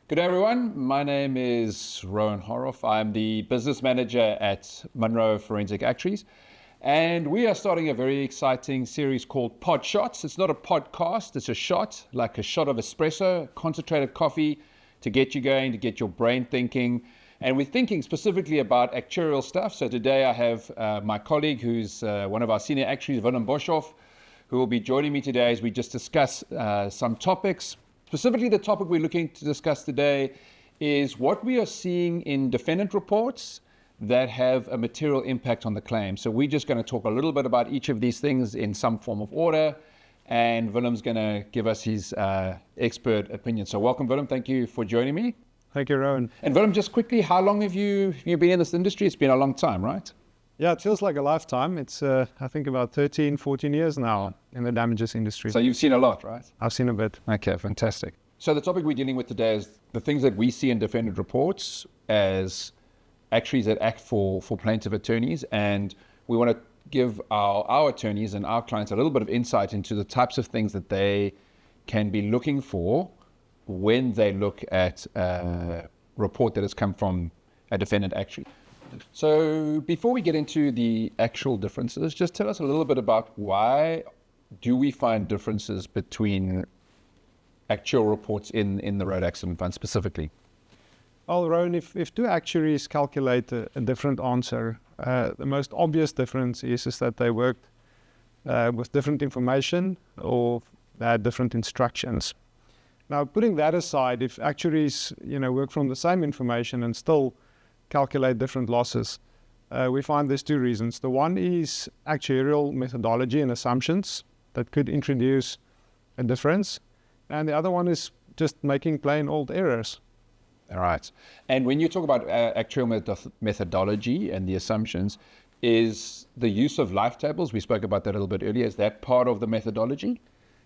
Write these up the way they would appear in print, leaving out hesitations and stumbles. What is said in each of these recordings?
Good day, everyone. My name is Rowan Horoff. I'm the business manager at Monroe Forensic Actuaries. And we are starting a very exciting series called Podshots. It's not a podcast, it's a shot, like a shot of espresso, concentrated coffee to get you going, to get your brain thinking. And we're thinking specifically about actuarial stuff. So today I have my colleague who's one of our senior actuaries, Willem Boshoff, who will be joining me today as we just discuss some topics. Specifically, the topic we're looking to discuss today is what we are seeing in defendant reports that have a material impact on the claim. So we're just going to talk a little bit about each of these things in some form of order, and Willem's going to give us his expert opinion. So welcome, Willem. Thank you for joining me. Thank you, Rowan. And Willem, just quickly, how long have you been in this industry? It's been a long time, right? Yeah, it feels like a lifetime. It's, I think, about 13, 14 years now in the damages industry. So you've seen a lot, right? I've seen a bit. Okay, fantastic. So the topic we're dealing with today is the things that we see in defendant reports as actuaries that act for plaintiff attorneys. And we want to give our attorneys and our clients a little bit of insight into the types of things that they can be looking for when they look at a report that has come from a defendant actuary. So before we get into the actual differences, just tell us a little bit about why do we find differences between actual reports in the road accident fund specifically? Well, Rowan, if two actuaries calculate a different answer, the most obvious difference is that they worked with different information or they had different instructions. Now, putting that aside, if actuaries work from the same information and still calculate different losses, we find there's two reasons. The one is actuarial methodology and assumptions that could introduce a difference, and the other one is just making plain old errors. All right. And when you talk about actuarial methodology and the assumptions, is the use of life tables, we spoke about that a little bit earlier, is that part of the methodology?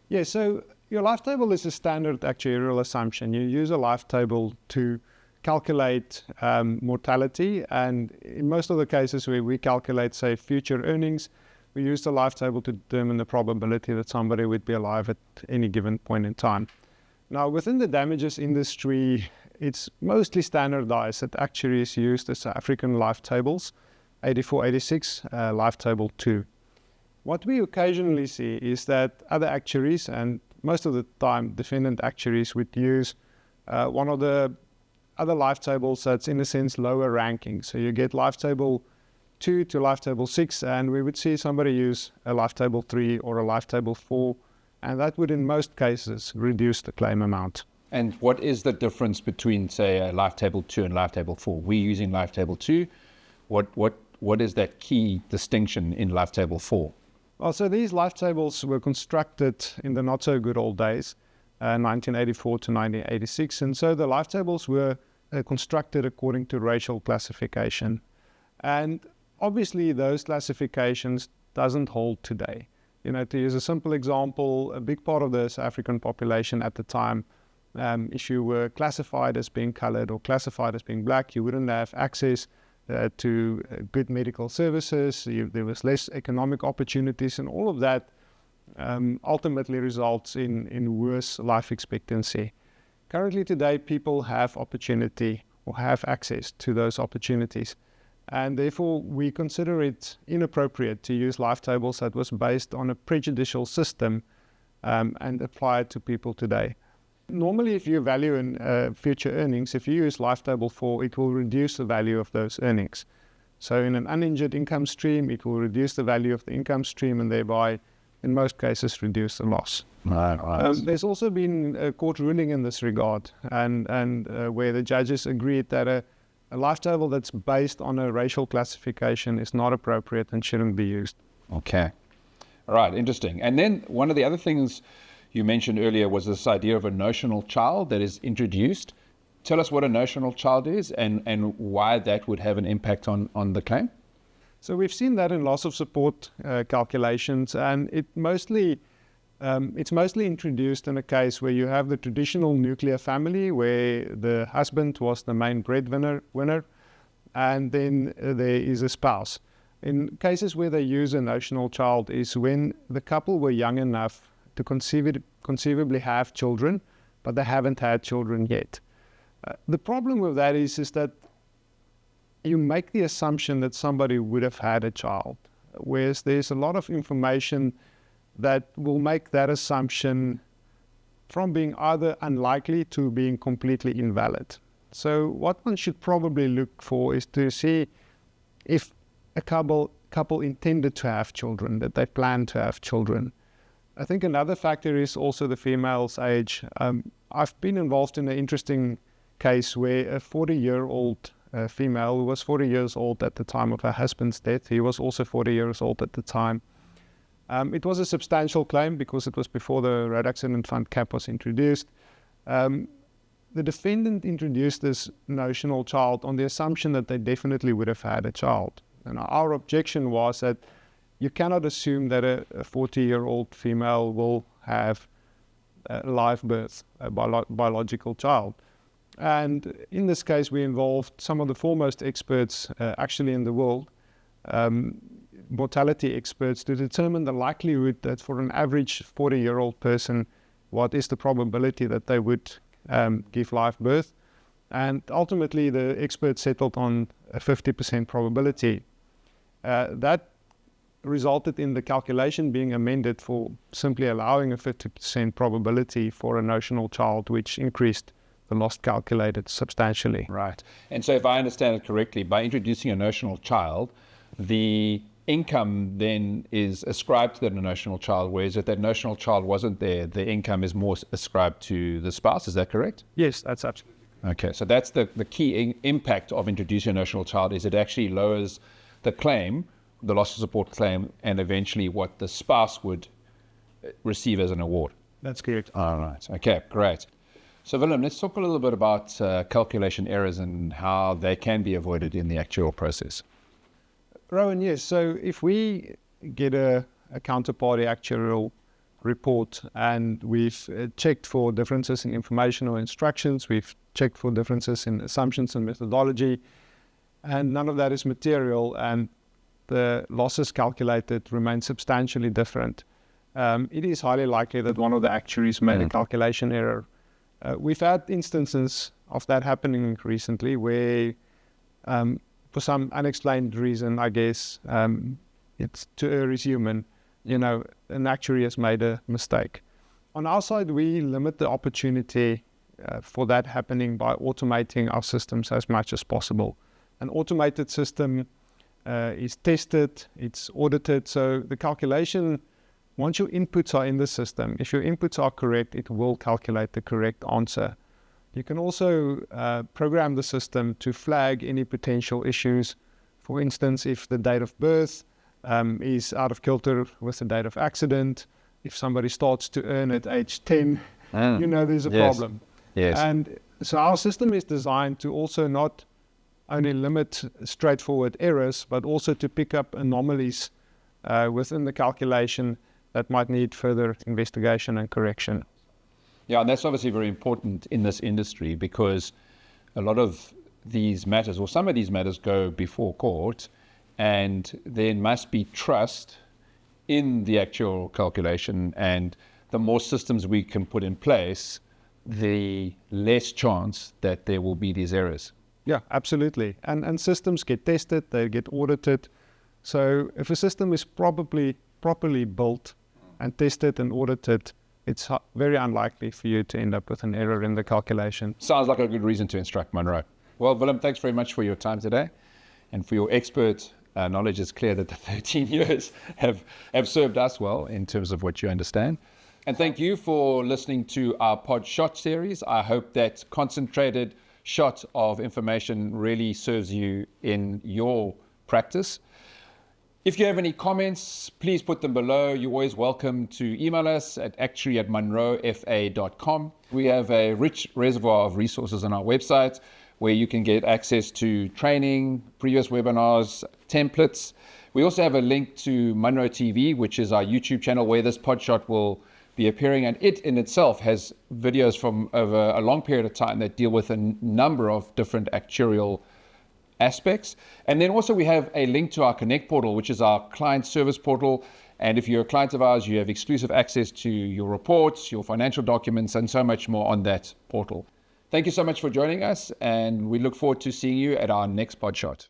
Yeah, so your life table is a standard actuarial assumption. You use a life table to calculate mortality, and in most of the cases where we calculate, say, future earnings, we use the life table to determine the probability that somebody would be alive at any given point in time. Now, within the damages industry, it's mostly standardized that actuaries use the South African life tables, 8486, life table 2. What we occasionally see is that other actuaries, and most of the time defendant actuaries, would use one of the other life tables that's in a sense lower ranking. So you get life table 2 to life table 6, and we would see somebody use a life table 3 or a life table 4, and that would in most cases reduce the claim amount. And what is the difference between, say, a life table 2 and life table 4? We're using life table 2. What is that key distinction in life table 4? Well, so these life tables were constructed in the not so good old days, 1984 to 1986, and so the life tables were constructed according to racial classification. And obviously those classifications doesn't hold today. To use a simple example, a big part of the South African population at the time, if you were classified as being colored or classified as being black, you wouldn't have access to good medical services. There was less economic opportunities, and all of that ultimately results in worse life expectancy. Currently today, people have opportunity or have access to those opportunities, and therefore we consider it inappropriate to use life tables that was based on a prejudicial system and apply it to people today. Normally, if you value in future earnings, if you use life table 4, it will reduce the value of those earnings. So in an uninjured income stream, it will reduce the value of the income stream and thereby, in most cases, reduce the loss. Right. There's also been a court ruling in this regard, and where the judges agreed that a life table that's based on a racial classification is not appropriate and shouldn't be used. Okay. All right, interesting. And then one of the other things you mentioned earlier was this idea of a notional child that is introduced. Tell us what a notional child is and why that would have an impact on the claim. So we've seen that in loss of support calculations, and it's mostly introduced in a case where you have the traditional nuclear family where the husband was the main breadwinner, and then there is a spouse. In cases where they use a notional child is when the couple were young enough to conceivably have children, but they haven't had children yet. The problem with that is that you make the assumption that somebody would have had a child, whereas there's a lot of information that will make that assumption from being either unlikely to being completely invalid. So what one should probably look for is to see if a couple intended to have children, that they plan to have children. I think another factor is also the female's age. I've been involved in an interesting case where a 40-year-old female who was 40 years old at the time of her husband's death, he was also 40 years old at the time. It was a substantial claim because it was before the road accident fund cap was introduced. The defendant introduced this notional child on the assumption that they definitely would have had a child. And our objection was that you cannot assume that a 40-year-old female will have a live birth, a biological child. And in this case, we involved some of the foremost experts actually in the world, mortality experts, to determine the likelihood that for an average 40-year-old person, what is the probability that they would give live birth. And ultimately, the experts settled on a 50% probability. That resulted in the calculation being amended for simply allowing a 50% probability for a notional child, which increased the loss calculated substantially. Right. And so if I understand it correctly, by introducing a notional child, the income then is ascribed to the notional child, whereas if that notional child wasn't there, the income is more ascribed to the spouse. Is that correct? Yes, that's absolutely correct. Okay, so that's the key impact of introducing a notional child, is it actually lowers the claim, the loss of support claim, and eventually what the spouse would receive as an award. That's correct. All right. Okay, great. So Willem, let's talk a little bit about calculation errors and how they can be avoided in the actuarial process. Rowan, yes. So if we get a counterparty actuarial report and we've checked for differences in information or instructions, we've checked for differences in assumptions and methodology, and none of that is material, and the losses calculated remain substantially different, it is highly likely that one of the actuaries made a calculation error. We've had instances of that happening recently where, for some unexplained reason, I guess, it's to err is human, an actuary has made a mistake. On our side, we limit the opportunity for that happening by automating our systems as much as possible. An automated system is tested, it's audited, so the calculation, once your inputs are in the system, if your inputs are correct, it will calculate the correct answer. You can also program the system to flag any potential issues. For instance, if the date of birth is out of kilter with the date of accident, if somebody starts to earn at age 10, there's a problem. Yes. And so our system is designed to also not only limit straightforward errors, but also to pick up anomalies within the calculation that might need further investigation and correction. Yeah, and that's obviously very important in this industry because a lot of these matters, or some of these matters, go before court, and there must be trust in the actual calculation, and the more systems we can put in place, the less chance that there will be these errors. Yeah, absolutely. And systems get tested, they get audited. So if a system is properly built and tested and audited, it's very unlikely for you to end up with an error in the calculation. Sounds like a good reason to instruct Monroe. Well, Willem, thanks very much for your time today and for your expert knowledge. It's clear that the 13 years have served us well in terms of what you understand. And thank you for listening to our Podshot series. I hope that concentrated shot of information really serves you in your practice. If you have any comments, please put them below. You're always welcome to email us at actuary@munrofa.com. We have a rich reservoir of resources on our website where you can get access to training, previous webinars, templates. We also have a link to Munro TV, which is our YouTube channel where this Podshot will be appearing, and it in itself has videos from over a long period of time that deal with a number of different actuarial aspects. And then also we have a link to our Connect portal, which is our client service portal. And if you're a client of ours, you have exclusive access to your reports, your financial documents, and so much more on that portal. Thank you so much for joining us, and we look forward to seeing you at our next Podshot.